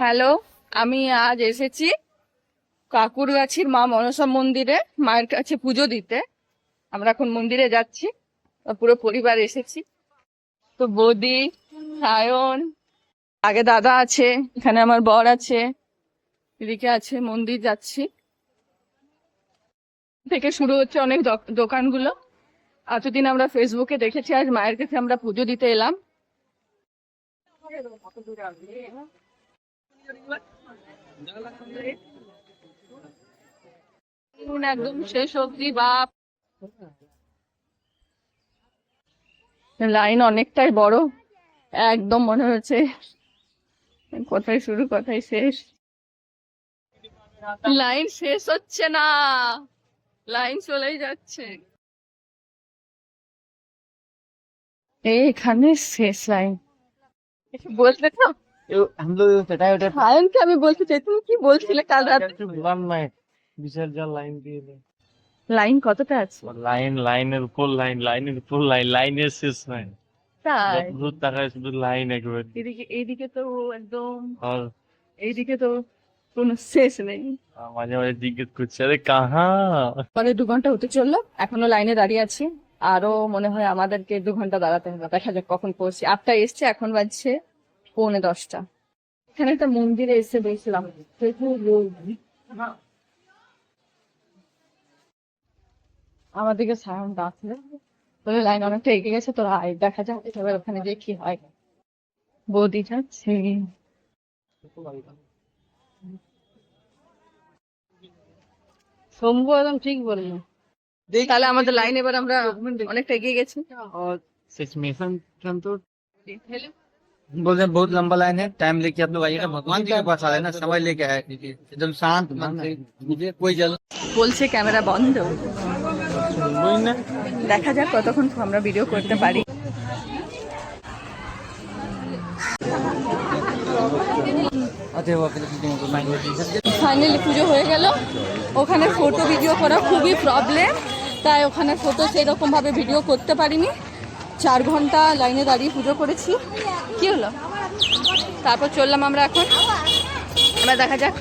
Hello, আমি আজ এসেছি কাকুরগাছির মা মনসা মন্দিরে মায়ের কাছে পুজো দিতে। আমরা এখন মন্দিরে যাচ্ছি, পুরো পরিবার এসেছি। তো বৌদি, সায়ন, আগে দাদা আছে, এখানে আমার বর আছে, এদিকে আছে, মন্দির যাচ্ছি। থেকে শুরু হচ্ছে অনেক দোকানগুলো। এতদিন আমরা ফেসবুকে দেখেছি, আজ মায়ের কাছে আমরা পুজো দিতে এলাম। একদম শেষ অব্দি বাপ, লাইন অনেকটাই বড়, একদম মনে হচ্ছে কোথায় শুরু কোথায় শেষ। লাইন শেষ হচ্ছে না, লাইন চলেই যাচ্ছে। এখানে শেষ লাইন। বলতে তো সায়নকে আমি বলতে চাই, তুমি কি বলছিলে কাল রাতে? বিশাল যা লাইন দিয়ে লাইন কতটা আছে? লাইনের উপর লাইনের শেষ নাই। তাই দূর তাকায় শুধু লাইন একবার। এইদিকে তো একদম, আর এইদিকে তো কোনো শেষ নেই। মাঝে মাঝে জিজ্ঞেস করছে আরে কাহা। পরে 2 ঘন্টা হতে চললো, এখনো লাইনে দাঁড়িয়ে আছি। আরো মনে হয় আমাদেরকে 2 ঘন্টা দাঁড়াতে হবে, দেখা যাক কখন পৌঁছি। 8টায় এসছে, এখন বাজছে 9:45। এখানে একটা মন্দিরে এসে দেখলাম আমাদেরকে সায়ন ডাকলে, বলে লাইন অনেকটা এগিয়ে গেছে, তোরা আয়, দেখা যাক এবার ওখানে গিয়ে কি হয়। বৌদি যাচ্ছে। শম্ভু একদম ঠিক বললো। তাহলে আমাদের লাইন এবার আমরা অনেকটা এগিয়ে গেছি। बोल रहे हैं बहुत लंबा लाइन है, टाइम लेके आप लोग आइएगा, भगवान जी के पास आ रहे हैं ना, समय लेके आए एकदम शांत मन से, मुझे कोई जल। বলছে ক্যামেরা বন্ধ, দেখা যাক কতক্ষণ আমরা ভিডিও করতে পারি। ফাইনালি পুজো হয়ে গেল। ওখানে ফটো ভিডিও করা খুবই প্রবলেম, তাই ওখানে ফটো সেরকম ভাবে ভিডিও করতে পারিনি। 4 ঘন্টা লাইনে দাঁড়িয়ে পুজো করেছি। কি হলো, তারপর চললাম আমরা এখন। এবার দেখা যাক